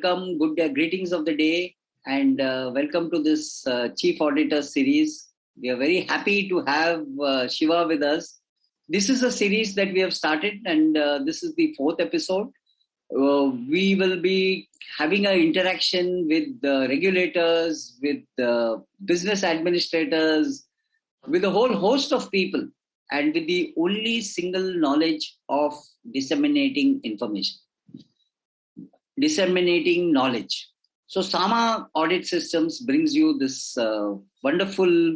welcome, greetings of the day, and welcome to this Chief Auditor series. We are very happy to have Shiva with us. This is a series that we have started, and this is the 4th episode. We will be having an interaction with the regulators, with the business administrators, with a whole host of people, and with the only single knowledge of disseminating information. Disseminating knowledge. So Sama Audit Systems brings you this wonderful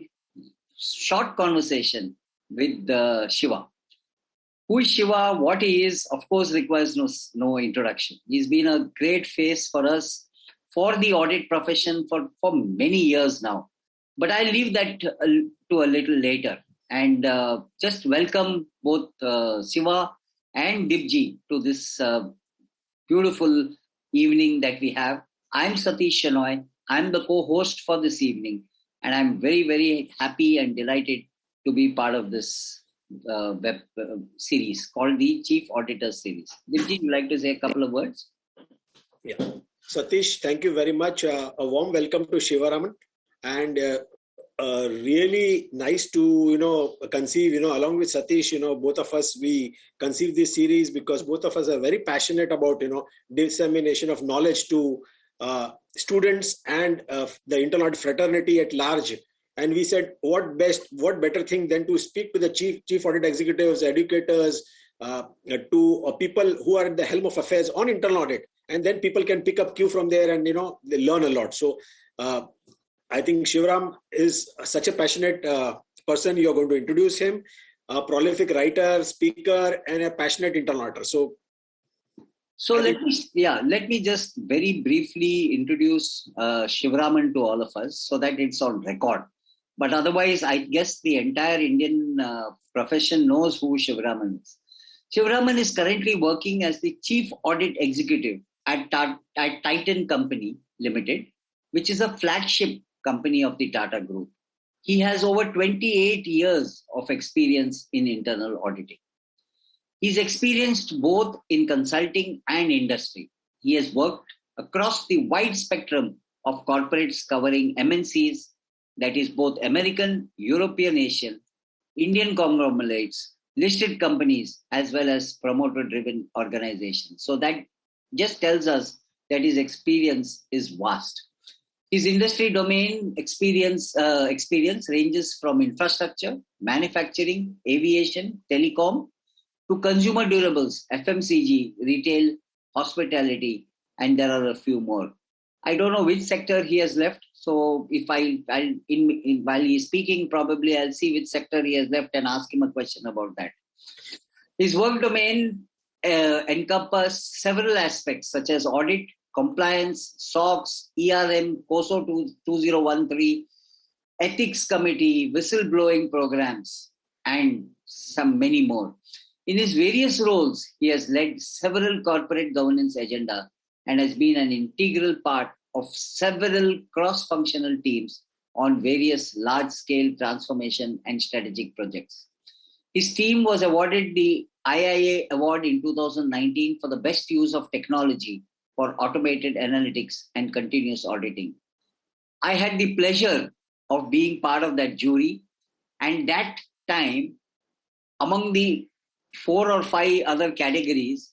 short conversation with Shiva. Who is Shiva? What he is, of course, requires no introduction. He's been a great face for us, for the audit profession for many years now. But I'll leave that to a little later. And just welcome both Shiva and Dipji to this beautiful evening that we have. I'm Satish Shenoy. I'm the co-host for this evening, and I'm very, very happy and delighted to be part of this web series called the Chief Auditor series. Dipji, would you like to say a couple of words? Yeah, Satish, thank you very much. A warm welcome to Sivaram, and really nice to conceive along with Satish. Both of us, we conceived this series because both of us are very passionate about dissemination of knowledge to students and the internal audit fraternity at large. And we said, what better thing than to speak to the chief audit executives, educators, to people who are at the helm of affairs on internal audit, and then people can pick up cue from there and they learn a lot. So I think Sivaram is such a passionate person. You're going to introduce him, a prolific writer, speaker, and a passionate internal auditor. So let me just very briefly introduce Shivaraman to all of us so that it's on record. But otherwise, I guess the entire Indian profession knows who Shivaraman is. Shivaraman is currently working as the Chief Audit Executive at Titan Company Limited, which is a flagship company of the Tata Group. He has over 28 years of experience in internal auditing. He's experienced both in consulting and industry. He has worked across the wide spectrum of corporates covering MNCs, that is both American, European, Asian, Indian conglomerates, listed companies, as well as promoter-driven organizations. So that just tells us that his experience is vast. His industry domain experience ranges from infrastructure, manufacturing, aviation, telecom, to consumer durables, FMCG, retail, hospitality, and there are a few more. I don't know which sector he has left. So if while he's speaking, probably I'll see which sector he has left and ask him a question about that. His work domain encompasses several aspects such as audit, compliance, SOX, ERM, COSO 2013, ethics committee, whistleblowing programs, and many more. In his various roles, he has led several corporate governance agenda and has been an integral part of several cross-functional teams on various large-scale transformation and strategic projects. His team was awarded the IIA Award in 2019 for the best use of technology for automated analytics and continuous auditing. I had the pleasure of being part of that jury, and that time, among the 4 or 5 other categories,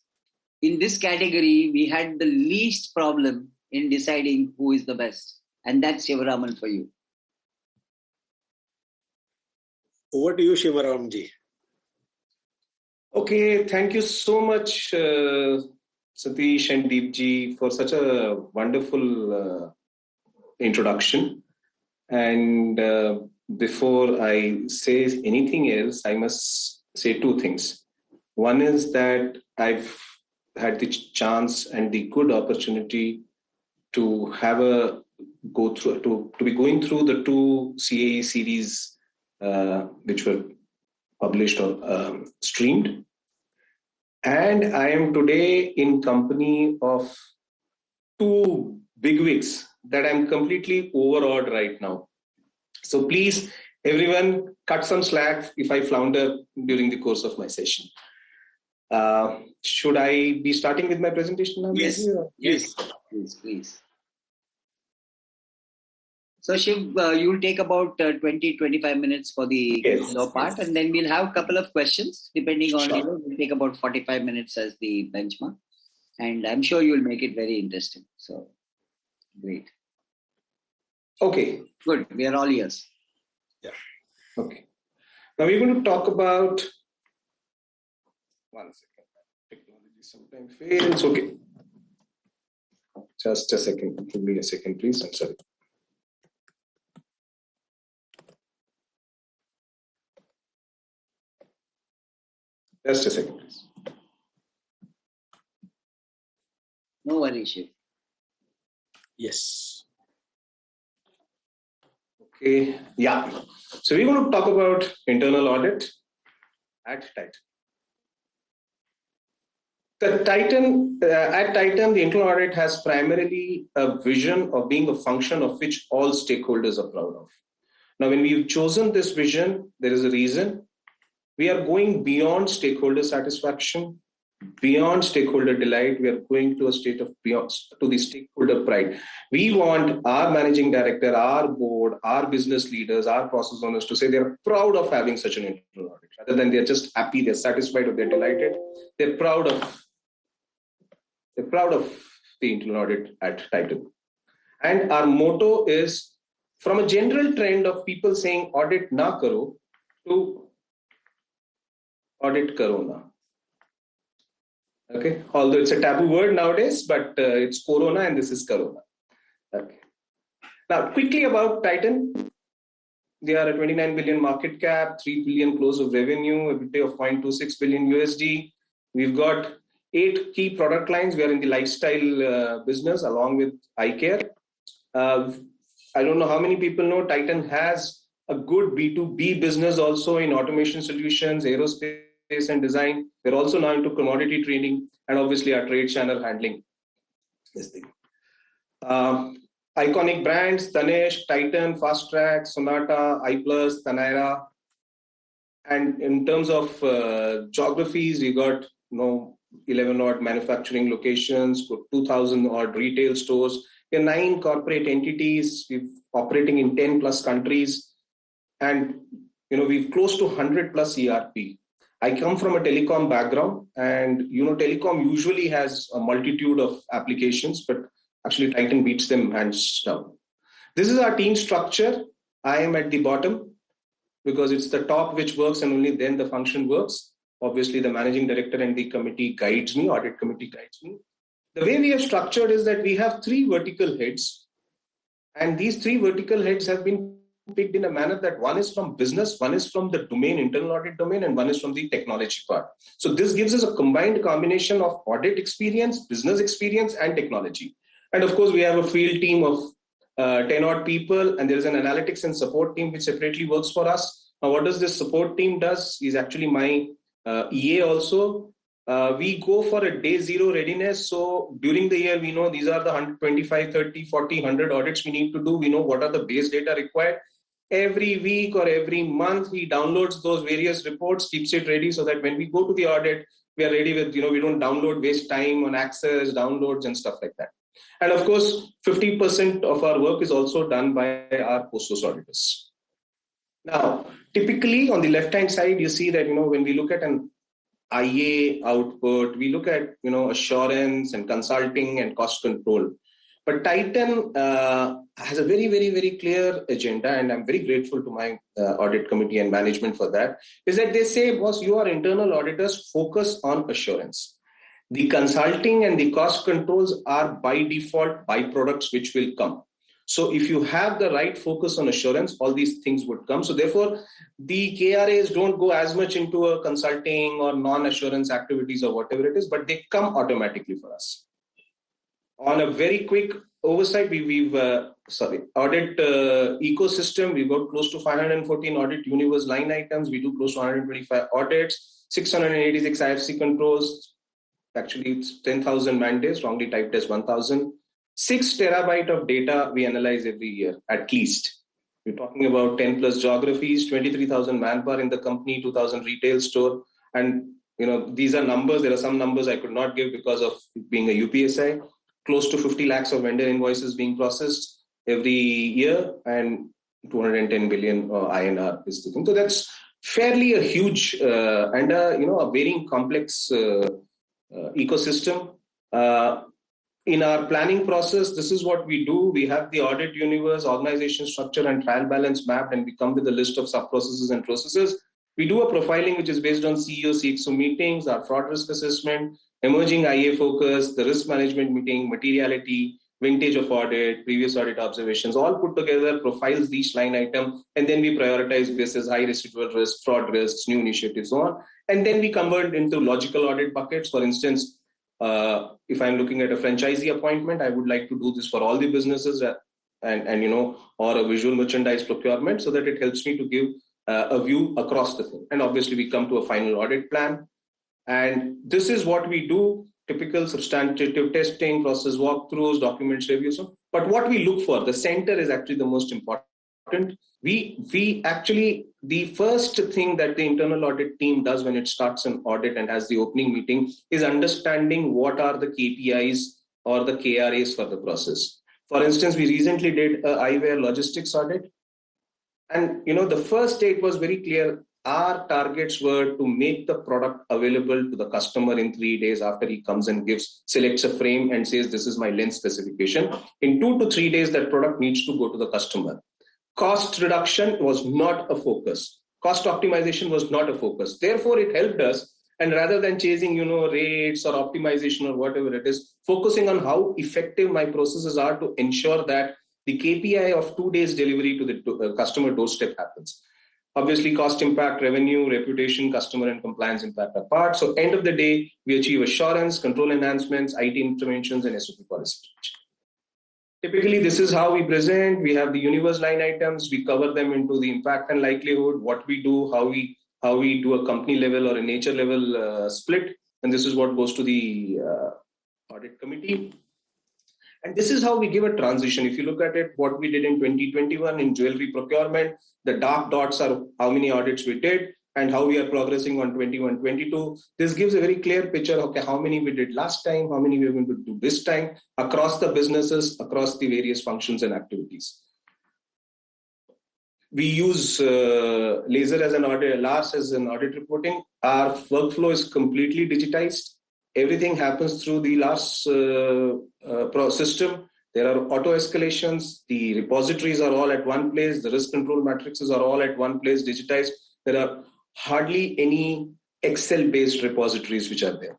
in this category, we had the least problem in deciding who is the best. And that's Shivaraman for you. Over to you, Shivaramanji. Okay, thank you so much, Satish and Deepji, for such a wonderful introduction. And before I say anything else, I must say 2 things. One is that I've had the chance and the good opportunity to have to be going through the 2 CAE series which were published or streamed. And I am today in company of 2 bigwigs that I'm completely overawed right now. So please, everyone, cut some slack if I flounder during the course of my session. Should I be starting with my presentation now? Yes. Please. So Shiv, you'll take about 20-25 minutes for the part, and then we'll have a couple of questions, depending on, we'll take about 45 minutes as the benchmark. And I'm sure you'll make it very interesting. So, great. Okay. Good. We are all ears. Yeah. Okay. Now we're going to talk about... One second. Technology sometimes fails. Okay. Just a second. Give me a second, please. I'm sorry. Just a second, please. No worries, Shiv. Yes. Okay. Yeah. So we're going to talk about internal audit at Titan. At Titan, the internal audit has primarily a vision of being a function of which all stakeholders are proud of. Now, when we've chosen this vision, there is a reason. We are going beyond stakeholder satisfaction, beyond stakeholder delight. We are going to a state of to the stakeholder pride. We want our managing director, our board, our business leaders, our process owners to say they're proud of having such an internal audit, rather than they're just happy, they're satisfied, or they're delighted. They're proud of the internal audit at Titan. And our motto is, from a general trend of people saying audit na karo to audit karo na. Okay, although it's a taboo word nowadays, but it's Corona and this is Corona. Okay. Now, quickly about Titan. They are a 29 billion market cap, 3 billion close of revenue, EBITDA of 0.26 billion USD. We've got 8 key product lines. We are in the lifestyle business along with eye care. I don't know how many people know Titan has a good B2B business also in automation solutions, aerospace and design. We're also now into commodity trading and obviously our trade channel handling. This thing. Iconic brands, Tanesh, Titan, Fast Track, Sonata, iPlus, Tanaira. And in terms of geographies, we got 11 odd manufacturing locations, 2,000 odd retail stores. We have 9 corporate entities. We're operating in 10 plus countries. And we've close to 100 plus ERP. I come from a telecom background, and telecom usually has a multitude of applications, but actually Titan beats them hands down. This is our team structure. I am at the bottom because it's the top which works, and only then the function works. Obviously, the managing director and the committee guides me, audit committee guides me. The way we have structured is that we have 3 vertical heads, and these 3 vertical heads have been picked in a manner that one is from business, one is from the domain, internal audit domain, and one is from the technology part. So this gives us a combined combination of audit experience, business experience, and technology. And of course, we have a field team of 10 odd people, and there is an analytics and support team which separately works for us. Now, what does this support team does is actually my EA also. We go for a day 0 readiness. So during the year, we know these are the 125, 30, 40, 100 audits we need to do. We know what are the base data required. Every week or every month, he downloads those various reports, keeps it ready so that when we go to the audit, we are ready with, we don't download, waste time on access, downloads and stuff like that. And of course, 50% of our work is also done by our post-source auditors. Now, typically on the left-hand side, you see that, when we look at an IA output, we look at, assurance and consulting and cost control. But Titan has a very, very, very clear agenda, and I'm very grateful to my audit committee and management for that, is that they say, boss, you are internal auditors, focus on assurance. The consulting and the cost controls are by default byproducts which will come. So if you have the right focus on assurance, all these things would come. So therefore, the KRAs don't go as much into a consulting or non-assurance activities or whatever it is, but they come automatically for us. On a very quick oversight, we've audit ecosystem. We've got close to 514 audit universe line items. We do close to 125 audits, 686 IFC controls. Actually, it's 10,000 man days, wrongly typed as 1,000. 6 terabyte of data we analyze every year, at least. We're talking about 10 plus geographies, 23,000 manpower in the company, 2,000 retail store. And these are numbers. There are some numbers I could not give because of being a UPSI. Close to 50 lakhs of vendor invoices being processed every year, and 210 billion INR is the thing. So that's fairly a huge and a very complex ecosystem. In our planning process, this is what we do. We have the audit universe, organization structure, and trial balance mapped, and we come with a list of sub-processes and processes. We do a profiling which is based on CEO, CXO meetings, our fraud risk assessment, emerging IA focus, the risk management meeting, materiality, vintage of audit, previous audit observations, all put together, profiles each line item, and then we prioritize basis high residual risk, fraud risks, new initiatives, so on. And then we convert into logical audit buckets. For instance, if I'm looking at a franchisee appointment, I would like to do this for all the businesses and or a visual merchandise procurement, so that it helps me to give a view across the thing. And obviously we come to a final audit plan. And this is what we do: typical substantive testing, process walkthroughs, documents reviews. But what we look for, the center is actually the most important. We actually, the first thing that the internal audit team does when it starts an audit and has the opening meeting is understanding what are the KPIs or the KRAs for the process. For instance, we recently did a eyewear logistics audit. And, the first date was very clear. Our targets were to make the product available to the customer in 3 days after he comes and selects a frame and says, this is my lens specification. In 2 to 3 days, that product needs to go to the customer. Cost reduction was not a focus. Cost optimization was not a focus. Therefore, it helped us. And rather than chasing, rates or optimization or whatever it is, focusing on how effective my processes are to ensure that the KPI of 2 days delivery to the customer doorstep happens. Obviously, cost impact, revenue, reputation, customer and compliance impact are part. So end of the day, we achieve assurance, control enhancements, IT interventions, and SOP policy. Typically, this is how we present. We have the universe line items. We cover them into the impact and likelihood, what we do, how we do a company level or a nature level split. And this is what goes to the audit committee. And this is how we give a transition. If you look at it, what we did in 2021 in jewelry procurement, the dark dots are how many audits we did and how we are progressing on 21-22. This gives a very clear picture of how many we did last time, how many we are going to do this time, across the businesses, across the various functions and activities. We use Laser as an audit, LARS as an audit reporting. Our workflow is completely digitized. Everything happens through the LARS system. There are auto escalations. The repositories are all at one place. The risk control matrices are all at one place, digitized. There are hardly any Excel-based repositories which are there.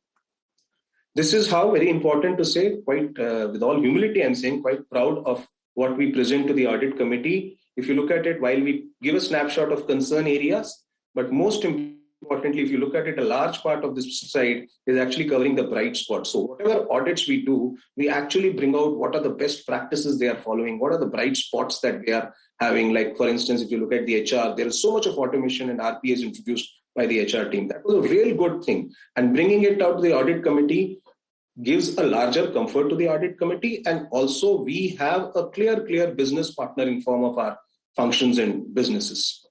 This is how, very important to say, quite with all humility, I'm saying, quite proud of what we present to the audit committee. If you look at it, while we give a snapshot of concern areas, but most importantly, if you look at it, a large part of this side is actually covering the bright spots. So whatever audits we do, we actually bring out what are the best practices they are following, what are the bright spots that they are having. Like, for instance, if you look at the HR, there is so much of automation and RPA is introduced by the HR team. That was a real good thing. And bringing it out to the audit committee gives a larger comfort to the audit committee. And also we have a clear business partner in form of our functions and businesses.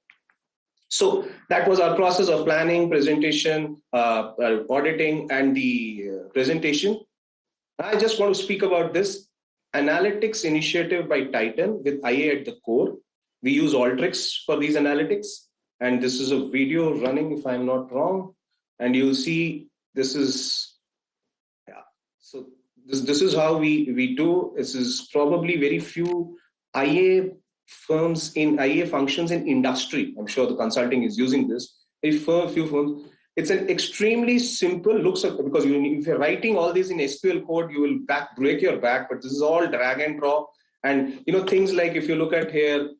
So that was our process of planning, presentation, auditing, and the presentation. I just want to speak about this analytics initiative by Titan with IA at the core. We use Alteryx for these analytics. And this is a video running, if I'm not wrong. And you'll see this is, So this is how we do. This is probably very few IA firms in IA functions in industry. I'm sure the consulting is using this. A few firms. It's an extremely simple looks at, because if you're writing all this in SQL code, you will break your back. But this is all drag and drop. And things like, if you look at here,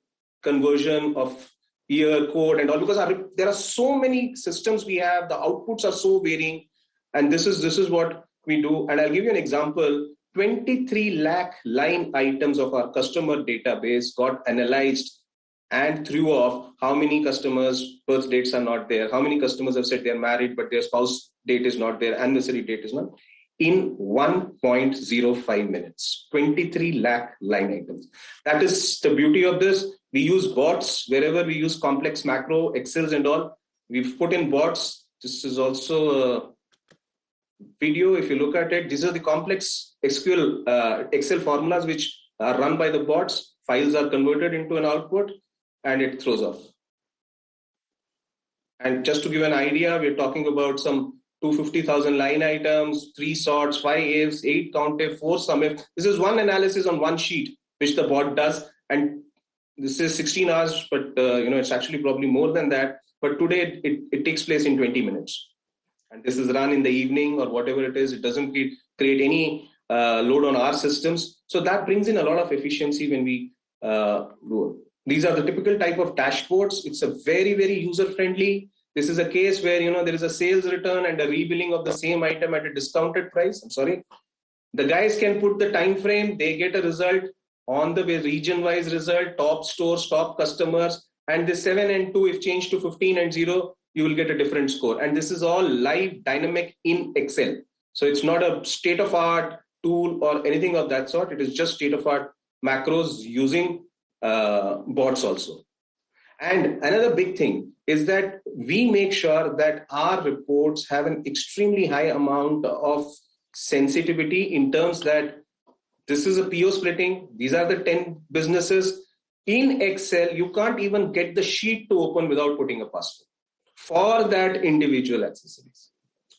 conversion of year code and all, because there are so many systems we have. The outputs are so varying, and this is what we do. And I'll give you an example. 23 lakh line items of our customer database got analyzed and threw off how many customers' birth dates are not there, how many customers have said they're married, but their spouse date is not there, anniversary date is not, in 1.05 minutes. 23 lakh line items. That is the beauty of this. We use bots wherever we use complex macro, Excels and all. We've put in bots. This is also a video. If you look at it, these are the complex Excel formulas which are run by the bots. Files are converted into an output and it throws off. And just to give an idea, we're talking about some 250,000 line items, 3 sorts, 5 ifs, 8 countif, 4 sum if. This is one analysis on one sheet, which the bot does. And this is 16 hours, but it's actually probably more than that. But today it takes place in 20 minutes. And this is run in the evening or whatever it is. It doesn't create any load on our systems. So that brings in a lot of efficiency when we do it. These are the typical type of dashboards. It's a very, very user-friendly. This is a case where, there is a sales return and a rebilling of the same item at a discounted price. The guys can put the time frame. They get a result on the region-wise result, top stores, top customers. And the 7 and 2, if changed to 15 and 0, you will get a different score. And this is all live, dynamic in Excel. So it's not a state-of-art tool or anything of that sort. It is just state-of-art macros using bots also. And another big thing is that we make sure that our reports have an extremely high amount of sensitivity in terms that this is a PO splitting. These are the 10 businesses. In Excel, you can't even get the sheet to open without putting a password for that individual accessories,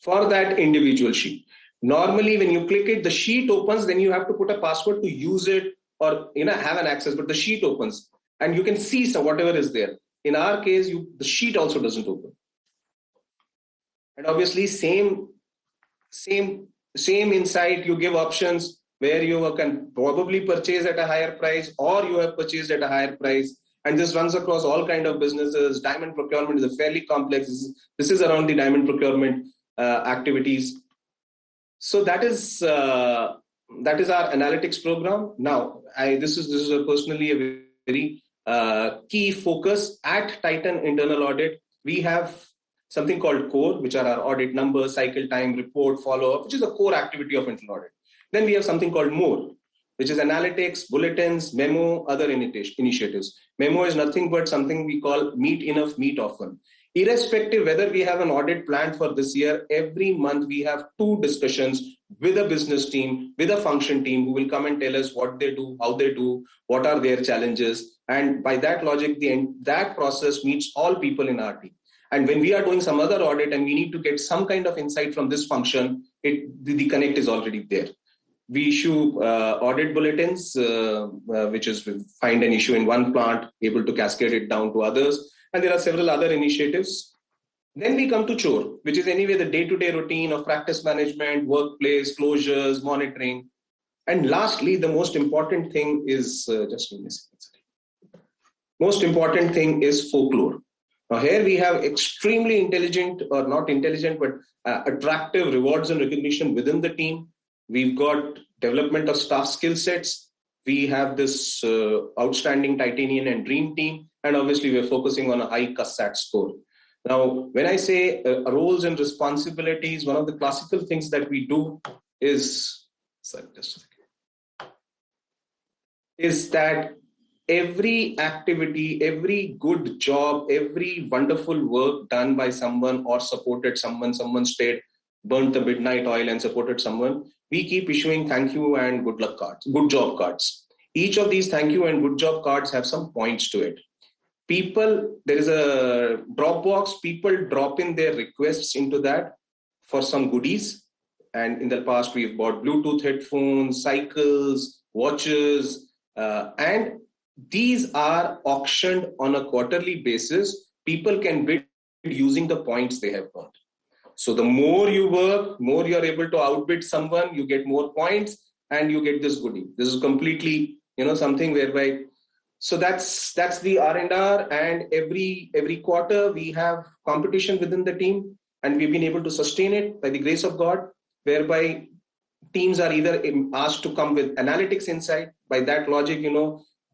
for that individual sheet. Normally, when you click it, the sheet opens, then you have to put a password to use it or have an access, but the sheet opens and you can see whatever is there. In our case, the sheet also doesn't open. And obviously, same insight, you give options where you can probably purchase at a higher price or you have purchased at a higher price. And this runs across all kinds of businesses. Diamond procurement is a fairly complex. This is around the diamond procurement activities. So that is our analytics program. Now, this is personally a very key focus at Titan Internal Audit. We have something called core, which are our audit numbers, cycle time, report, follow-up, which is a core activity of internal audit. Then we have something called more, which is analytics, bulletins, memo, other initiatives. Memo is nothing but something we call meet enough, meet often. Irrespective whether we have an audit planned for this year, every month we have 2 discussions with a business team, with a function team who will come and tell us what they do, how they do, what are their challenges. And by that logic, that process meets all people in our team. And when we are doing some other audit and we need to get some kind of insight from this function, the connect is already there. We issue audit bulletins, which is find an issue in one plant, able to cascade it down to others. And there are several other initiatives. Then we come to chore, which is anyway the day-to-day routine of practice management, workplace, closures, monitoring. And lastly, the most important thing is, most important thing is folklore. Now here we have extremely intelligent, or not intelligent, but attractive rewards and recognition within the team. We've got development of staff skill sets. We have this outstanding Titanian and Dream team. And obviously, we're focusing on a high CUSAT score. Now, when I say roles and responsibilities, one of the classical things that we do is that every activity, every good job, every wonderful work done by someone or supported someone stayed, burnt the midnight oil and supported someone, we keep issuing thank you and good luck cards, good job cards. Each of these thank you and good job cards have some points to it. There is a Dropbox, people drop in their requests into that for some goodies. And in the past, we've bought Bluetooth headphones, cycles, watches, and these are auctioned on a quarterly basis. People can bid using the points they have earned. So the more you work, more you're able to outbid someone, you get more points and you get this goodie. This is completely, something whereby, so that's the R&R, and every quarter we have competition within the team, and we've been able to sustain it by the grace of God, whereby teams are either asked to come with analytics insight. By that logic,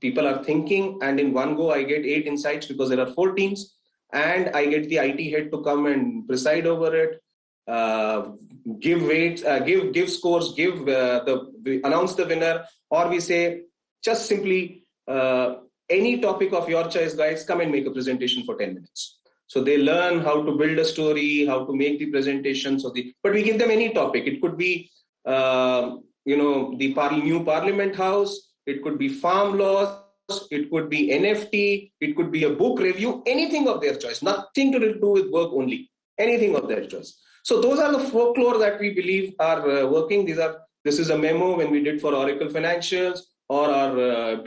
people are thinking, and in one go I get 8 insights because there are 4 teams, and I get the IT head to come and preside over it, give weights, give scores, announce the winner, or we say just simply any topic of your choice, guys, come and make a presentation for 10 minutes. So they learn how to build a story, how to make the presentation. But we give them any topic. It could be, the new Parliament House. It could be farm laws. It could be NFT. It could be a book review. Anything of their choice. Nothing to do with work only. Anything of their choice. So those are the folklore that we believe are working. This is a memo when we did for Oracle Financials or our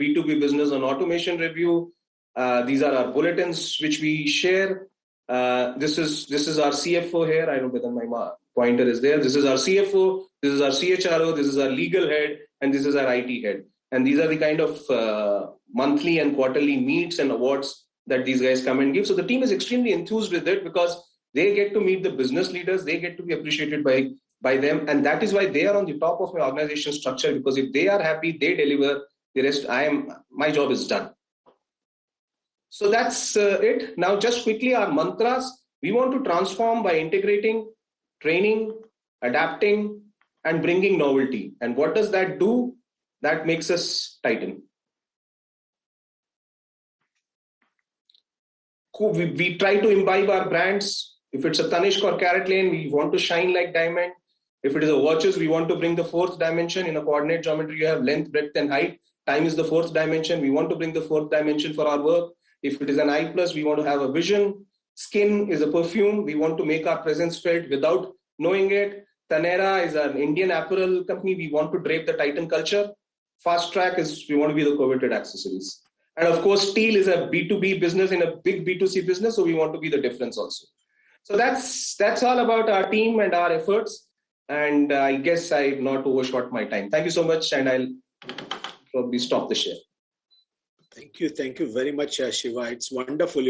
B2B business on automation review. These are our bulletins which we share. This is our CFO here. I don't know whether my pointer is there. This is our CFO. This is our CHRO. This is our legal head, and this is our IT head. And these are the kind of monthly and quarterly meets and awards that these guys come and give. So the team is extremely enthused with it because they get to meet the business leaders. They get to be appreciated by them. And that is why they are on the top of my organization structure, because if they are happy, they deliver. The rest, my job is done. So that's it. Now, just quickly, our mantras. We want to transform by integrating, training, adapting, and bringing novelty. And what does that do? That makes us Titan. We try to imbibe our brands. If it's a Tanishq or Carrot Lane, we want to shine like diamond. If it is a watches, we want to bring the fourth dimension. In a coordinate geometry, you have length, breadth, and height. Time is the fourth dimension. We want to bring the fourth dimension for our work. If it is an I+, we want to have a vision. Skin is a perfume. We want to make our presence felt without knowing it. Taneira is an Indian apparel company. We want to drape the Titan culture. Fast Track is we want to be the coveted accessories. And of course, Steel is a B2B business in a big B2C business. So we want to be the difference also. So that's all about our team and our efforts. And I guess I've not overshot my time. Thank you so much. And I'll probably stop the share. Thank you very much, Shiva. It's wonderful,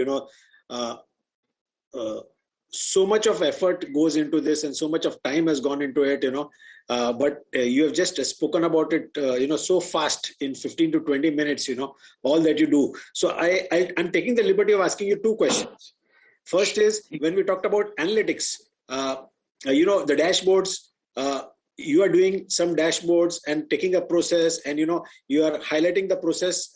so much of effort goes into this and so much of time has gone into it, but you have just spoken about it, so fast in 15 to 20 minutes, all that you do. So I'm taking the liberty of asking you two questions. First is, when we talked about analytics, the dashboards, you are doing some dashboards and taking a process and, you are highlighting the process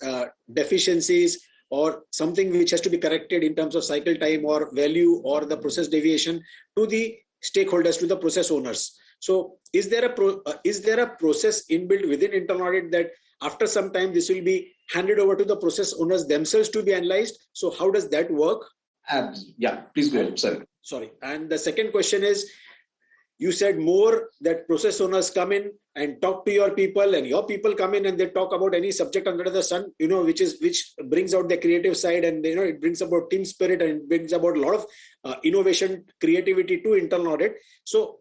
deficiencies or something which has to be corrected in terms of cycle time or value or the process deviation to the stakeholders, to the process owners. So is there a process inbuilt within internal audit that after some time this will be handed over to the process owners themselves to be analyzed? So how does that work? Yeah, please go ahead. Sorry. And the second question is, you said more that process owners come in and talk to your people, and your people come in and they talk about any subject under the sun, which brings out the creative side, and it brings about team spirit and it brings about a lot of innovation, creativity to internal audit. So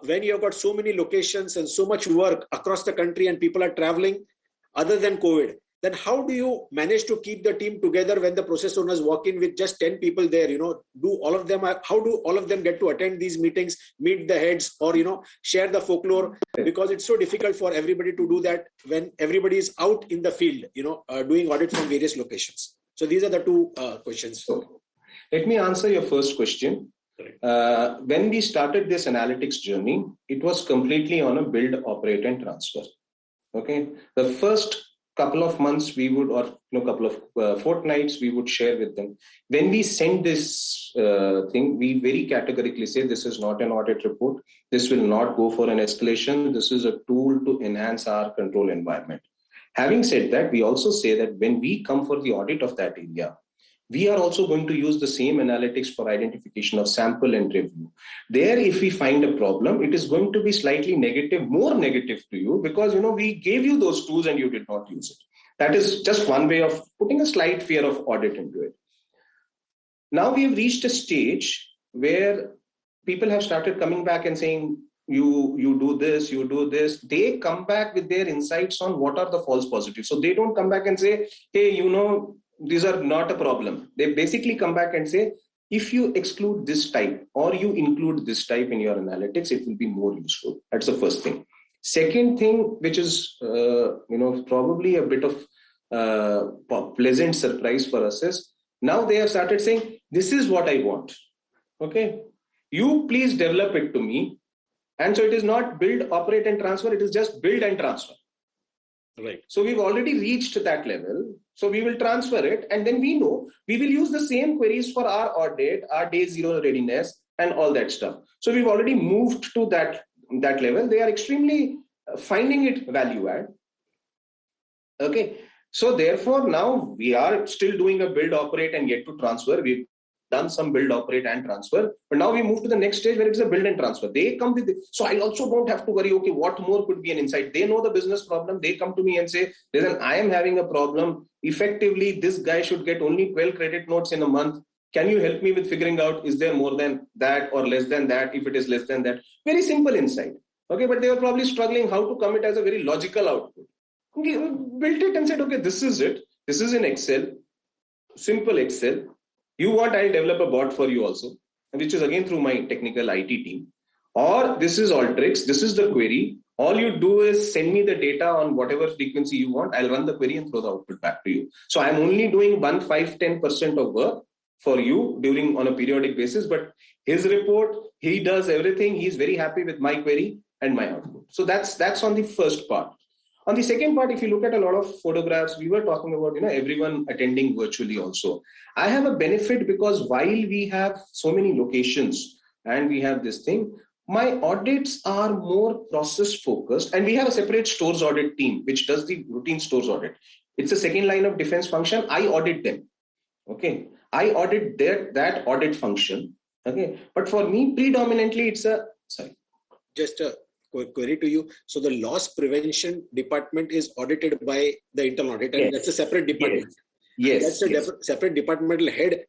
when you have got so many locations and so much work across the country and people are traveling other than COVID, then how do you manage to keep the team together when the process owners walk in with just 10 people there? How do all of them get to attend these meetings, meet the heads, or, share the folklore? Because it's so difficult for everybody to do that when everybody is out in the field, doing audit from various locations. So these are the two questions. So let me answer your first question. When we started this analytics journey, it was completely on a build, operate, and transfer. Okay. The first couple of months we would, or couple of fortnights we would share with them. When we send this thing, we very categorically say this is not an audit report. This will not go for an escalation. This is a tool to enhance our control environment. Having said that, we also say that when we come for the audit of that area, we are also going to use the same analytics for identification of sample and review. There, if we find a problem, it is going to be slightly negative, more negative to you, because, we gave you those tools and you did not use it. That is just one way of putting a slight fear of audit into it. Now we have reached a stage where people have started coming back and saying, you do this, you do this. They come back with their insights on what are the false positives. So they don't come back and say, hey, these are not a problem. They basically come back and say, if you exclude this type or you include this type in your analytics, it will be more useful. That's the first thing. Second thing, which is, probably a bit of pleasant surprise for us is, now they have started saying, this is what I want. Okay. You please develop it to me. And so it is not build, operate, and transfer. It is just build and transfer. Right. So we've already reached that level So we will transfer it, and then we know we will use the same queries for our audit, our day zero readiness, and all that stuff. So we've already moved to that level. They are extremely finding it value add. Okay. So therefore, now we are still doing a build, operate, and yet to transfer. We've done some build, operate, and transfer. But now we move to the next stage where it's a build and transfer. They come with it. So I also don't have to worry, okay, what more could be an insight? They know the business problem. They come to me and say, listen, I am having a problem. Effectively, this guy should get only 12 credit notes in a month. Can you help me with figuring out, is there more than that or less than that? If it is less than that, very simple insight. Okay, but they were probably struggling how to commit as a very logical output. Okay, built it and said, okay, this is it. This is in Excel, simple Excel. You want, I'll develop a bot for you also, which is again through my technical IT team. Or this is Alteryx, this is the query. All you do is send me the data on whatever frequency you want. I'll run the query and throw the output back to you. So I'm only doing 1, 5, 10% of work for you on a periodic basis. But his report, he does everything. He's very happy with my query and my output. So that's on the first part. On the second part, if you look at a lot of photographs, we were talking about, everyone attending virtually also. I have a benefit because while we have so many locations and we have this thing, my audits are more process focused, and we have a separate stores audit team, which does the routine stores audit. It's a second line of defense function. I audit them. Okay. I audit that audit function. Okay. But for me, predominantly, it's just a query to you. So the loss prevention department is audited by the internal audit, and that's a separate department. Yes. That's a separate departmental head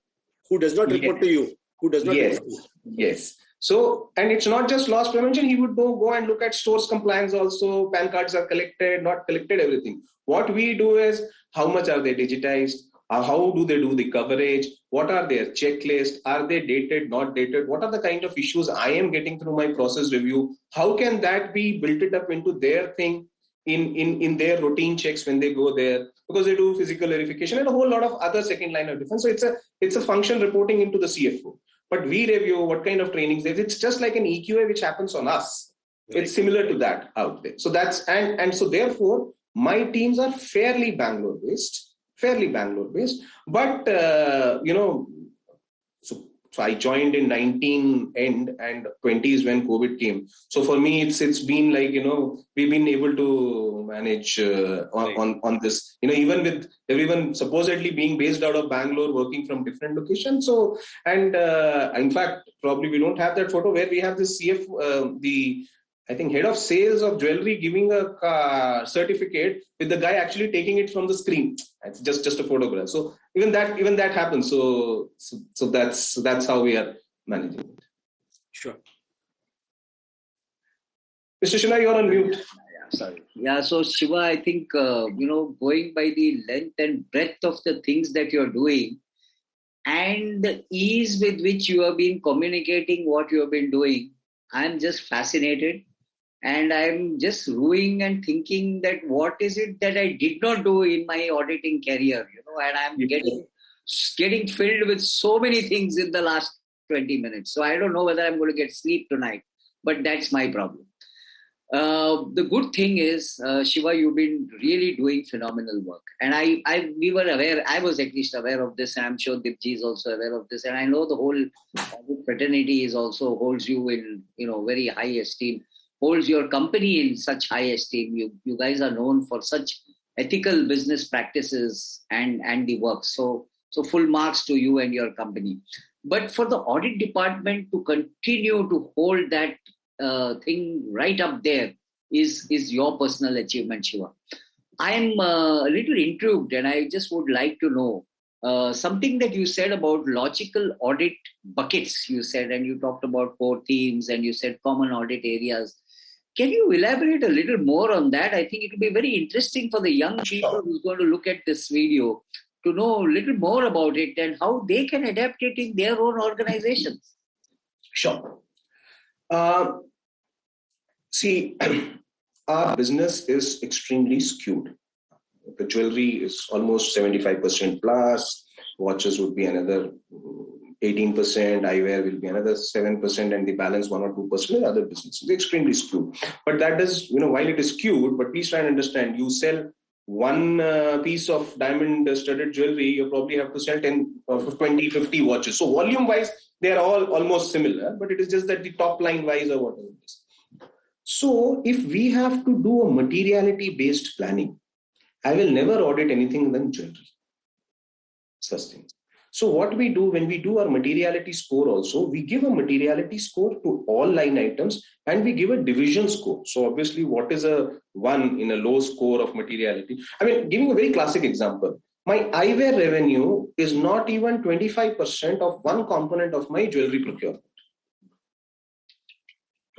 who does not report to you. Report to you. Yes. So, and it's not just loss prevention. He would go and look at stores compliance also. PAN cards are collected, not collected, everything. What we do is, how much are they digitized? How do they do the coverage? What are their checklists? Are they dated, not dated? What are the kind of issues I am getting through my process review? How can that be built it up into their thing in their routine checks when they go there? Because they do physical verification and a whole lot of other second line of defense. So it's a function reporting into the CFO. But we review what kind of trainings there is. It's just like an EQA which happens on us. It's similar to that out there. So that's and so therefore my teams are fairly Bangalore based. But so I joined in 19 end and 20 is when COVID came. So for me, it's been like, we've been able to manage on this, even with everyone supposedly being based out of Bangalore, working from different locations. So, and in fact, probably we don't have that photo where we have this I think head of sales of jewelry giving a certificate with the guy actually taking it from the screen. It's just a photograph. So even that happens. So that's how we are managing it. Sure. Mr. Shila, you're on mute. Sorry. Yeah. So Shiva, I think going by the length and breadth of the things that you're doing, and the ease with which you have been communicating what you have been doing, I'm just fascinated. And I'm just ruing and thinking that what is it that I did not do in my auditing career, and I'm getting filled with so many things in the last 20 minutes. So I don't know whether I'm going to get sleep tonight, but that's my problem. The good thing is, Shiva, you've been really doing phenomenal work. And we were aware, I was at least aware of this, and I'm sure Dipji is also aware of this. And I know the whole fraternity holds you in, very high esteem, holds your company in such high esteem. You guys are known for such ethical business practices and the work. So full marks to you and your company. But for the audit department to continue to hold that thing right up there is your personal achievement, Shiva. I am a little intrigued, and I just would like to know something that you said about logical audit buckets, you said, and you talked about 4 themes, and you said common audit areas. Can you elaborate a little more on that? I think it will be very interesting for the young people who's going to look at this video to know a little more about it and how they can adapt it in their own organizations. Sure. See, our business is extremely skewed. The jewelry is almost 75% plus, watches would be another 18%, eyewear will be another 7%, and the balance 1 or 2% in other businesses. It's extremely skewed. But that does, while it is skewed, but please try and understand, you sell one piece of diamond studded jewelry, you probably have to sell 10, 20, 50 watches. So volume wise, they are all almost similar, but it is just that the top line wise or whatever it is. So if we have to do a materiality based planning, I will never audit anything than jewelry. Such things. So what we do when we do our materiality score also, we give a materiality score to all line items and we give a division score. So obviously what is a 1 in a low score of materiality? I mean, giving a very classic example, my eyewear revenue is not even 25% of one component of my jewelry procurement.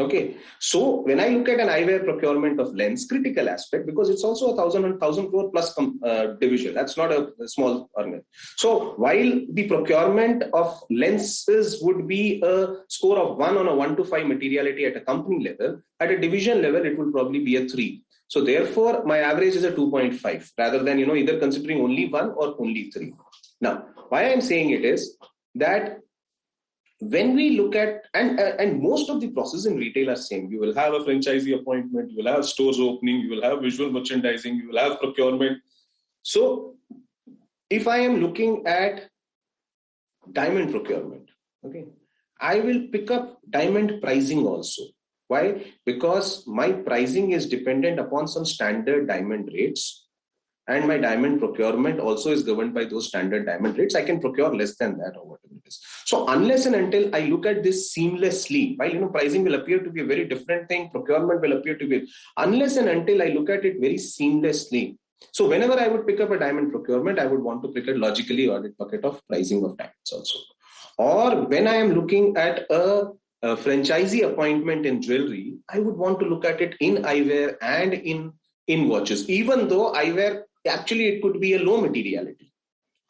Okay, so when I look at an eyewear procurement of lens, critical aspect, because it's also 1,000 crore plus division. That's not a small earner. So while the procurement of lenses would be a score of 1 on a 1 to 5 materiality at a company level, at a division level, it will probably be a 3. So therefore, my average is a 2.5 rather than, either considering only 1 or only 3. Now, why I'm saying it is that when we look at, and most of the processes in retail are same. You will have a franchisee appointment, you will have stores opening, you will have visual merchandising, you will have procurement. So if I am looking at diamond procurement, okay, I will pick up diamond pricing also. Why? Because my pricing is dependent upon some standard diamond rates. And my diamond procurement also is governed by those standard diamond rates. I can procure less than that or whatever it is. So unless and until I look at this seamlessly, while pricing will appear to be a very different thing, procurement will appear to be, unless and until I look at it very seamlessly. So whenever I would pick up a diamond procurement, I would want to pick a logically audit bucket of pricing of diamonds also. Or when I am looking at a franchisee appointment in jewelry, I would want to look at it in eyewear and in watches, even though eyewear actually it could be a low materiality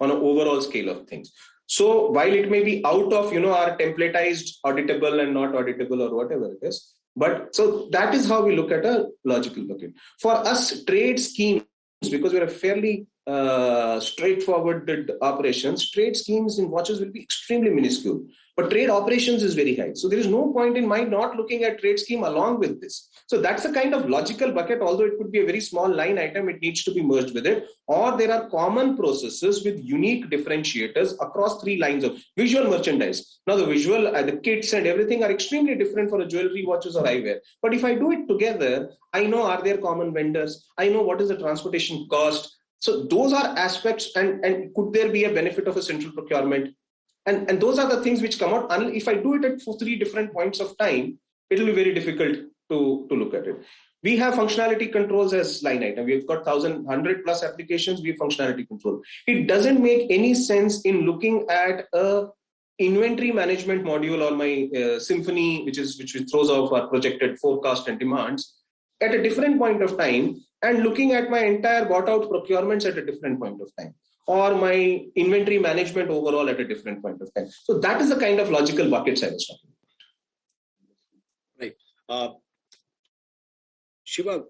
on an overall scale of things. So while it may be out of our templatized auditable and not auditable or whatever it is, but so that is how we look at a logical bucket. For us, trade schemes, because we're a fairly straightforward operations, trade schemes in watches will be extremely minuscule, but trade operations is very high. So there is no point in my not looking at trade scheme along with this. So that's a kind of logical bucket, although it could be a very small line item, it needs to be merged with it. Or there are common processes with unique differentiators across 3 lines of visual merchandise. Now the visual, the kits and everything are extremely different for a jewelry, watches or eyewear. But if I do it together, I know are there common vendors, I know what is the transportation cost. So those are aspects, and could there be a benefit of a central procurement? And those are the things which come out. And if I do it at 3 different points of time, it will be very difficult to look at it. We have functionality controls as line item. We've got 1,100 plus applications, we have functionality control. It doesn't make any sense in looking at a inventory management module or my Symphony, which throws off our projected forecast and demands at a different point of time, and looking at my entire bought out procurements at a different point of time, or my inventory management overall at a different point of time. So that is the kind of logical buckets I was talking about. Right. Shiva,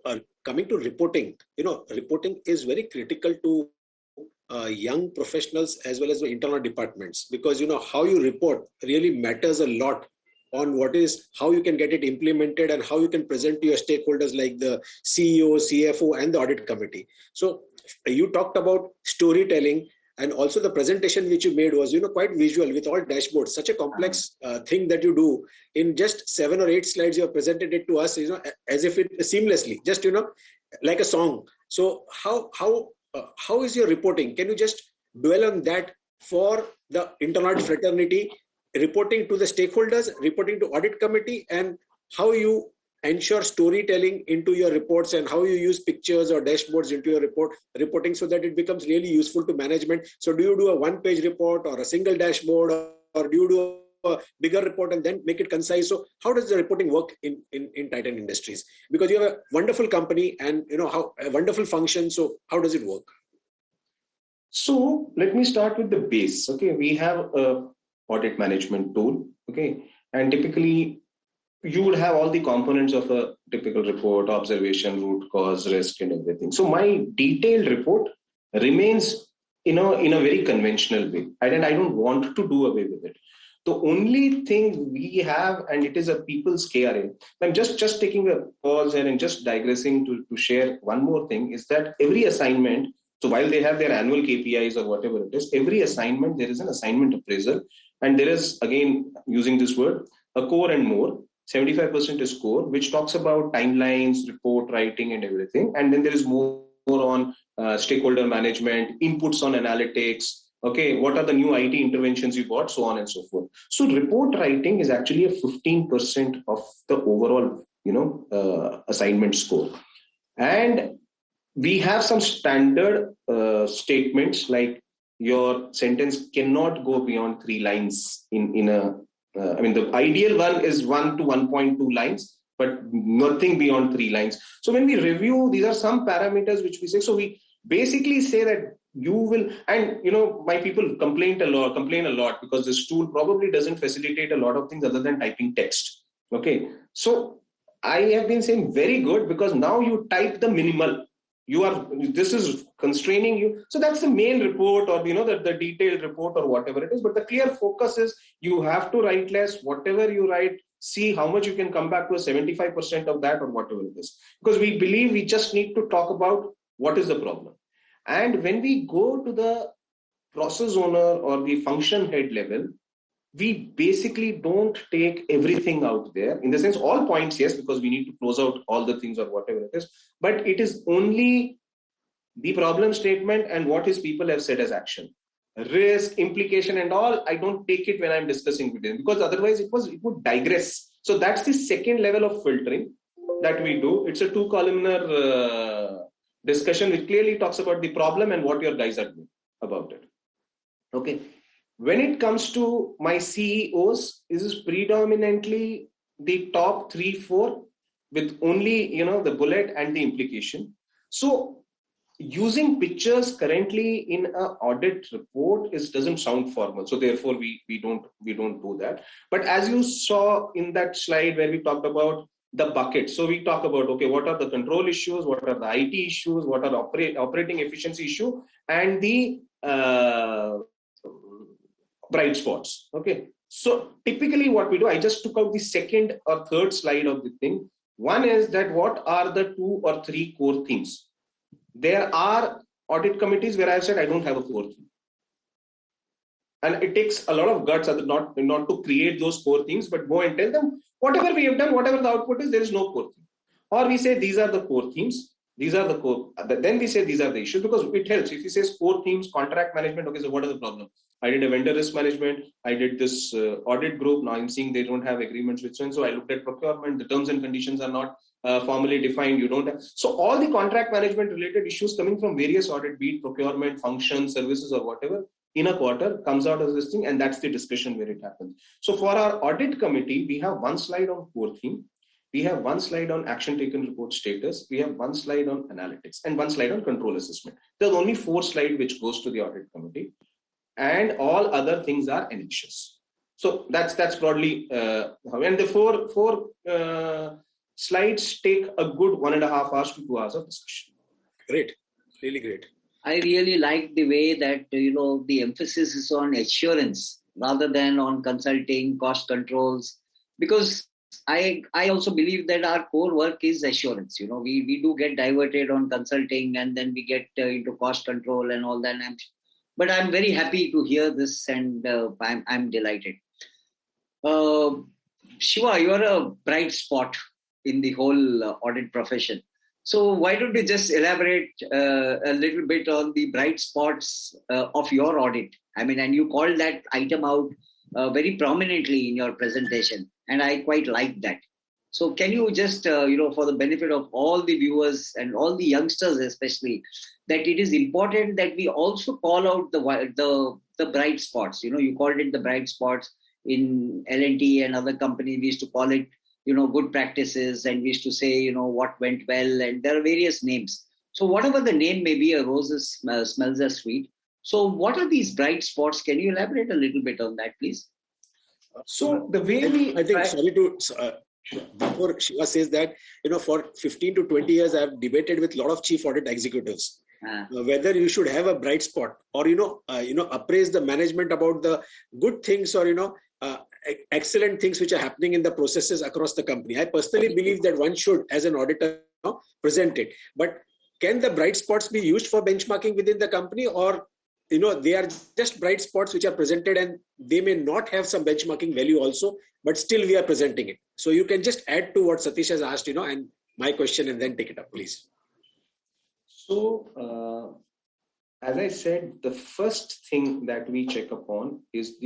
coming to reporting, reporting is very critical to young professionals as well as the internal departments, because how you report really matters a lot on how you can get it implemented and how you can present to your stakeholders like the CEO, CFO and the audit committee. So you talked about storytelling, and also the presentation which you made was quite visual with all dashboards. Such a complex thing that you do in just 7 or 8 slides. You have presented it to us as if it seamlessly, just like a song. So how is your reporting? Can you just dwell on that for the internal fraternity, reporting to the stakeholders, reporting to audit committee, and how you ensure storytelling into your reports and how you use pictures or dashboards into your reporting so that it becomes really useful to management? So do you do a 1-page report or a single dashboard, or do you do a bigger report and then make it concise? So how does the reporting work in Titan Industries? Because you have a wonderful company and how a wonderful function. So how does it work? So let me start with the base. Okay, we have a audit management tool. Okay, and typically you would have all the components of a typical report: observation, root cause, risk, and everything. So my detailed report remains in a very conventional way, and I don't want to do away with it. The only thing we have, and it is a people's KRA. I'm just taking a pause here and just digressing to share one more thing, is that every assignment, so while they have their annual KPIs or whatever it is, every assignment, there is an assignment appraisal. And there is, again, using this word, a core and more. 75% is core, which talks about timelines, report writing and everything. And then there is more on stakeholder management, inputs on analytics. Okay, what are the new IT interventions you got, so on and so forth. So report writing is actually a 15% of the overall, assignment score. And we have some standard statements, like your sentence cannot go beyond 3 lines in a, the ideal one is 1 to 1.2 lines, but nothing beyond 3 lines. So when we review, these are some parameters which we say. So we basically say that you will, and my people complain a lot because this tool probably doesn't facilitate a lot of things other than typing text. Okay, so I have been saying very good, because now you type the minimal. This is constraining you. So that's the main report, or the detailed report, or whatever it is. But the clear focus is you have to write less. Whatever you write, see how much you can come back to a 75% of that, or whatever it is. Because we believe we just need to talk about what is the problem. And when we go to the process owner or the function head level, we basically don't take everything out there. In the sense, all points, yes, because we need to close out all the things or whatever it is. But it is only the problem statement and what his people have said as action. Risk, implication and all, I don't take it when I'm discussing with them, because otherwise it would digress. So that's the second level of filtering that we do. It's a 2-columnar discussion which clearly talks about the problem and what your guys are doing about it. Okay. When it comes to my CEOs, this is predominantly the top 3-4 with only, the bullet and the implication. So using pictures currently in an audit report doesn't sound formal. So therefore we don't do that. But as you saw in that slide where we talked about the bucket. So we talk about, okay, what are the control issues? What are the IT issues? What are operating efficiency issue? And the bright spots. Okay. So typically what we do, I just took out the second or third slide of the thing. One is that what are the 2 or 3 core themes? There are audit committees where I've said I don't have a core theme. And it takes a lot of guts not to create those core themes, but go and tell them whatever we have done, whatever the output is, there is no core theme. Or we say these are the core themes, these are the core, then we say these are the issues, because it helps. If he says core themes, contract management, okay, so what is the problem? I did a vendor risk management, I did this audit group, now I'm seeing they don't have agreements with so I looked at procurement, the terms and conditions are not formally defined, you don't have. So all the contract management related issues coming from various audit, be it procurement, functions, services or whatever, in a quarter comes out as this thing, and that's the discussion where it happens. So for our audit committee, we have 1 slide on core theme, we have 1 slide on action taken report status, we have 1 slide on analytics, and 1 slide on control assessment. There's only 4 slides which goes to the audit committee, and all other things are annexures. So that's broadly and the 4 slides take a good 1.5 hours to 2 hours of discussion. Great, really great. I really like the way that, the emphasis is on assurance rather than on consulting, cost controls, because I also believe that our core work is assurance. We do get diverted on consulting and then we get into cost control and all that. But I'm very happy to hear this, and I'm delighted. Shiva, you're a bright spot in the whole audit profession. So why don't you just elaborate a little bit on the bright spots of your audit? And you called that item out very prominently in your presentation, and I quite like that. So can you just, for the benefit of all the viewers and all the youngsters especially, that it is important that we also call out the bright spots. You called it the bright spots in L&T and other companies. We used to call it, good practices, and we used to say, what went well, and there are various names. So whatever the name may be, a rose smells as sweet. So what are these bright spots? Can you elaborate a little bit on that, please? So the way I think, before Shiva says that, for 15 to 20 years, I've debated with a lot of chief audit executives whether you should have a bright spot or, appraise the management about the good things or, excellent things which are happening in the processes across the company. I personally believe that one should, as an auditor, present it. But can the bright spots be used for benchmarking within the company, or they are just bright spots which are presented and they may not have some benchmarking value also, but still we are presenting it? So you can just add to what Satish has asked, and my question, and then take it up, please. So, as I said, the first thing that we check upon is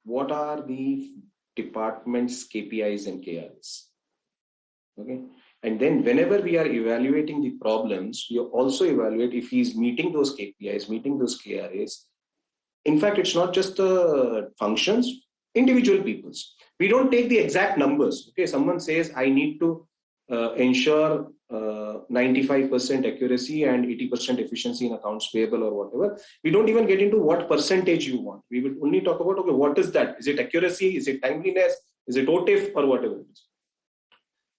what are the department's KPIs and KRs. Okay. And then whenever we are evaluating the problems, we also evaluate if he's meeting those KPIs, meeting those KRAs. In fact, it's not just the functions, individual peoples. We don't take the exact numbers. Okay, someone says, I need to ensure 95% accuracy and 80% efficiency in accounts payable or whatever. We don't even get into what percentage you want. We will only talk about, okay, what is that? Is it accuracy? Is it timeliness? Is it OTIF or whatever it is?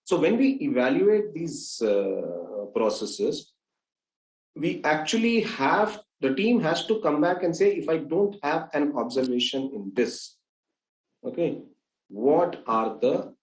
So when we evaluate these processes, we actually the team has to come back and say, if I don't have an observation in this, okay, what are the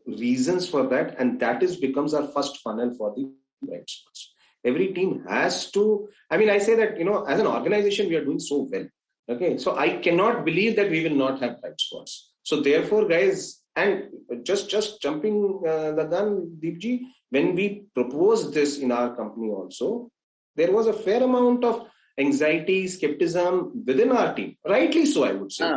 reasons for that? And that becomes our first funnel for the bright spots. Every team has to, I say that, as an organization, we are doing so well. Okay, so I cannot believe that we will not have bright spots. So therefore, guys, and just jumping the gun, Deepji, when we proposed this in our company also, there was a fair amount of anxiety, skepticism within our team. Rightly so, I would say.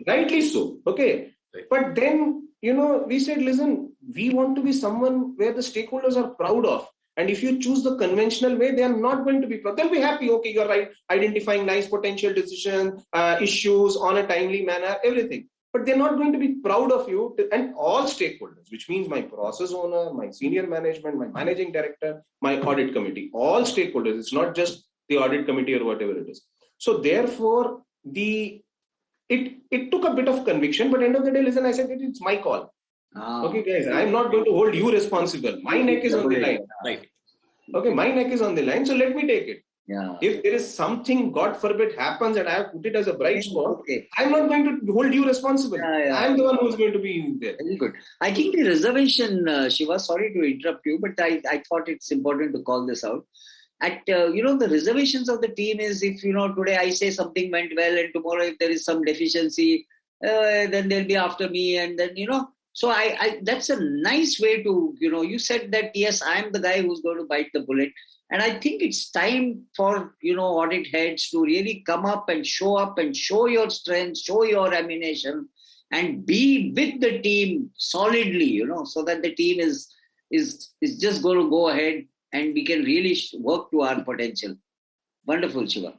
Rightly so. Okay. Right. But then, we said, listen, we want to be someone where the stakeholders are proud of. And if you choose the conventional way, they are not going to be proud. They'll be happy. Okay, you're right. Identifying nice potential decisions, issues on a timely manner, everything. But they're not going to be proud of you, and all stakeholders, which means my process owner, my senior management, my managing director, my audit committee, all stakeholders. It's not just the audit committee or whatever it is. So therefore, it took a bit of conviction, but end of the day, listen, I said, it's my call. Okay, guys, I'm not going to hold you responsible. My neck is on the line. Right. Okay, my neck is on the line, so let me take it. Yeah. If there is something, God forbid, happens and I have put it as a bright spot, I'm not going to hold you responsible. I'm the one who's going to be there. Very good. I think the reservation, Shiva, sorry to interrupt you, but I thought it's important to call this out. The reservations of the team is, if, today I say something went well and tomorrow if there is some deficiency, then they'll be after me, and then, so I that's a nice way to, you said that, yes, I'm the guy who's going to bite the bullet. And I think it's time for, audit heads to really come up and show your strengths, show your ammunition, and be with the team solidly, so that the team is just going to go ahead and we can really work to our potential. Wonderful, Shiva.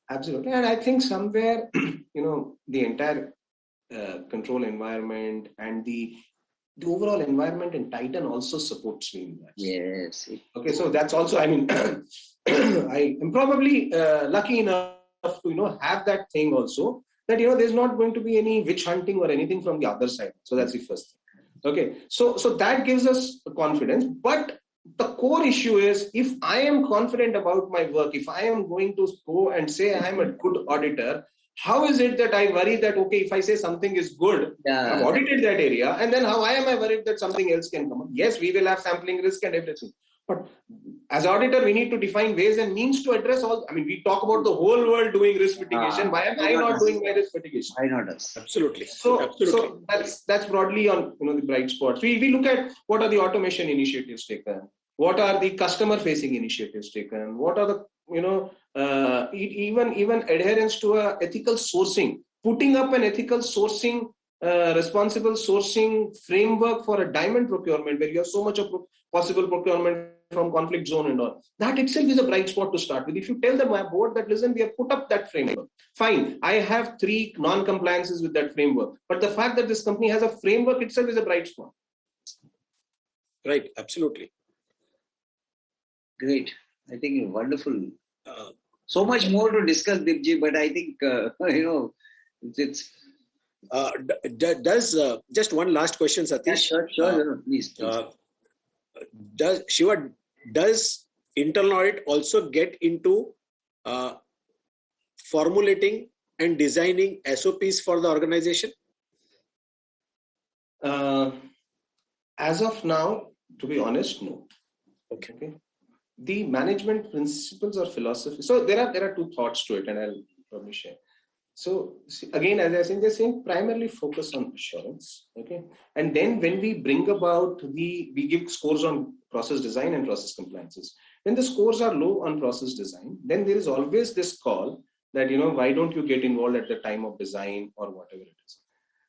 Absolutely. And I think somewhere, the entire control environment and the overall environment in Titan also supports me in that. Yes. Okay, so that's also, I am probably lucky enough to, have that thing also, that, there's not going to be any witch hunting or anything from the other side. So that's the first thing. Okay, so that gives us confidence. But the core issue is, if I am confident about my work, if I am going to go and say I am a good auditor, how is it that I worry that, okay, if I say something is good, I've audited that area, and then why am I worried that something else can come up? Yes, we will have sampling risk and everything. But as auditor, we need to define ways and means to address all. We talk about the whole world doing risk mitigation. Why am I not doing my risk mitigation? Why not us? Absolutely. So that's broadly on the bright spots. We look at what are the automation initiatives taken, what are the customer facing initiatives taken, what are the even adherence to ethical sourcing, putting up an ethical sourcing, responsible sourcing framework for a diamond procurement where you have so much of possible procurement from conflict zone and all. That itself is a bright spot to start with. If you tell the board that, listen, we have put up that framework. Fine, I have 3 non-compliances with that framework. But the fact that this company has a framework itself is a bright spot. Right, absolutely. Great. I think wonderful. So much more to discuss, Deepji, but I think, it's... just one last question, Satish. Yeah, sure. Please. Does internal audit also get into formulating and designing SOPs for the organization? As of now, to be honest, no. Okay. The management principles or philosophy. So there are two thoughts to it, and I'll probably share. So again, as I said, they're saying primarily focus on assurance. Okay. And then when we bring about we give scores on process design and process compliances. When the scores are low on process design, then there is always this call that, why don't you get involved at the time of design or whatever it is.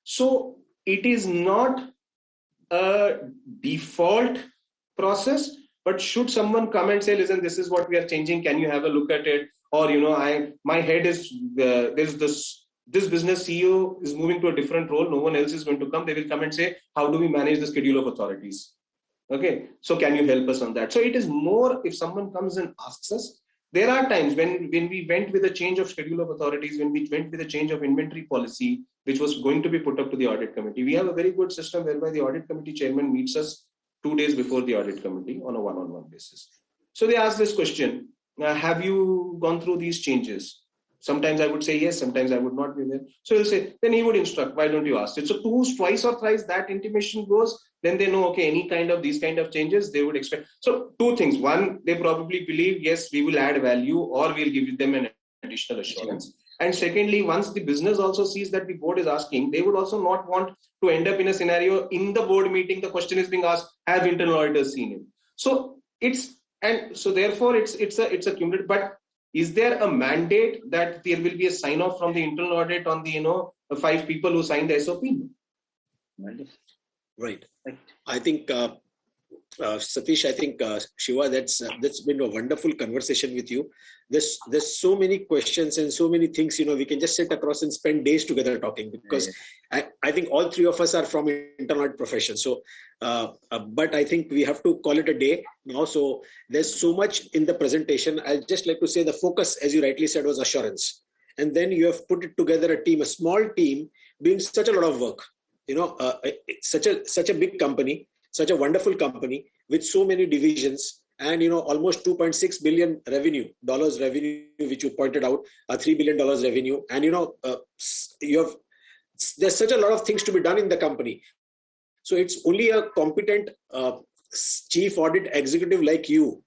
So it is not a default process, but should someone come and say, listen, this is what we are changing, can you have a look at it? Or, my head is, there's this business CEO is moving to a different role, no one else is going to come, they will come and say, how do we manage the schedule of authorities? Okay, so can you help us on that? So it is more, if someone comes and asks us, there are times when we went with a change of schedule of authorities, when we went with a change of inventory policy, which was going to be put up to the audit committee. We have a very good system whereby the audit committee chairman meets us 2 days before the audit committee on a one-on-one basis. So they ask this question, have you gone through these changes? Sometimes I would say yes, sometimes I would not be there. So he'll say, then he would instruct, why don't you ask it? So twice or thrice that intimation goes, then they know, okay, these kind of changes, they would expect. So two things. One, they probably believe, yes, we will add value or we'll give them an additional assurance. And secondly, once the business also sees that the board is asking, they would also not want to end up in a scenario in the board meeting, the question is being asked, have internal auditors seen it? So therefore it's a cumulative, but is there a mandate that there will be a sign off from the internal audit on the 5 people who signed the SOP? Right. I think, Satish, I think, Shiva, that's been a wonderful conversation with you. There's so many questions and so many things, we can just sit across and spend days together talking, because I think all 3 of us are from internal audit profession. So, but I think we have to call it a day now. So there's so much in the presentation. I'd just like to say the focus, as you rightly said, was assurance. And then you have put it together a small team doing such a lot of work. Such a big company, such a wonderful company with so many divisions, and almost $2.6 billion revenue, which you pointed out, $3 billion revenue, and there's such a lot of things to be done in the company. So it's only a competent chief audit executive like you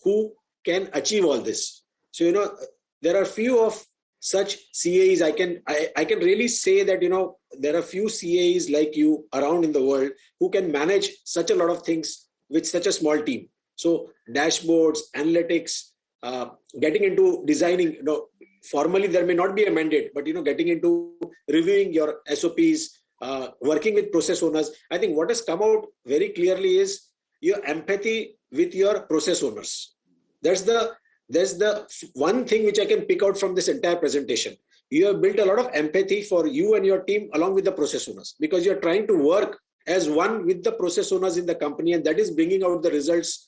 who can achieve all this. So there are few of such CAs. I can really say that there are few CAs like you around in the world who can manage such a lot of things with such a small team. So dashboards, analytics, getting into designing. Formally there may not be a mandate, but getting into reviewing your SOPs, working with process owners. I think what has come out very clearly is your empathy with your process owners. There's the one thing which I can pick out from this entire presentation. You have built a lot of empathy for you and your team along with the process owners, because you're trying to work as one with the process owners in the company, and that is bringing out the results,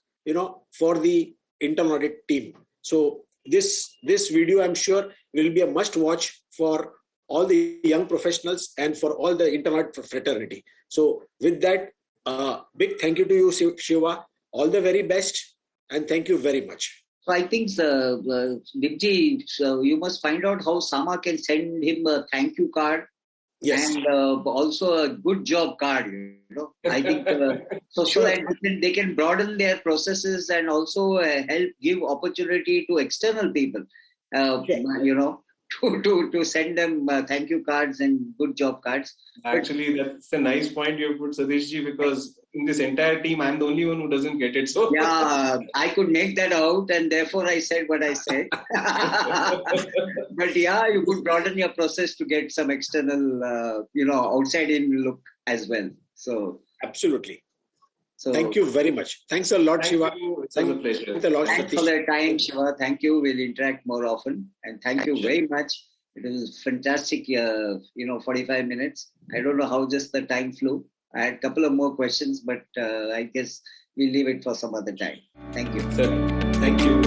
for the internal audit team. So this video, I'm sure, will be a must watch for all the young professionals and for all the internal audit fraternity. So with that, big thank you to you, Shiva. All the very best, and thank you very much. So I think, Dipji, you must find out how Sama can send him a thank you card. Yes. And also a good job card. I think so that they can broaden their processes and also help give opportunity to external people. To send them thank you cards and good job cards. Actually, that's a nice point you put, Sadishji, because in this entire team, I'm the only one who doesn't get it. So yeah, I could make that out, and therefore I said what I said. But yeah, you could broaden your process to get some external, outside-in look as well. So absolutely. So thank you very much. Thanks a lot, Shiva. It's a pleasure. Thanks for the time, Shiva. Thank you. We'll interact more often. And thank you very much. It was fantastic, 45 minutes. I don't know how just the time flew. I had a couple of more questions, but I guess we'll leave it for some other time. Thank you. Sir, thank you.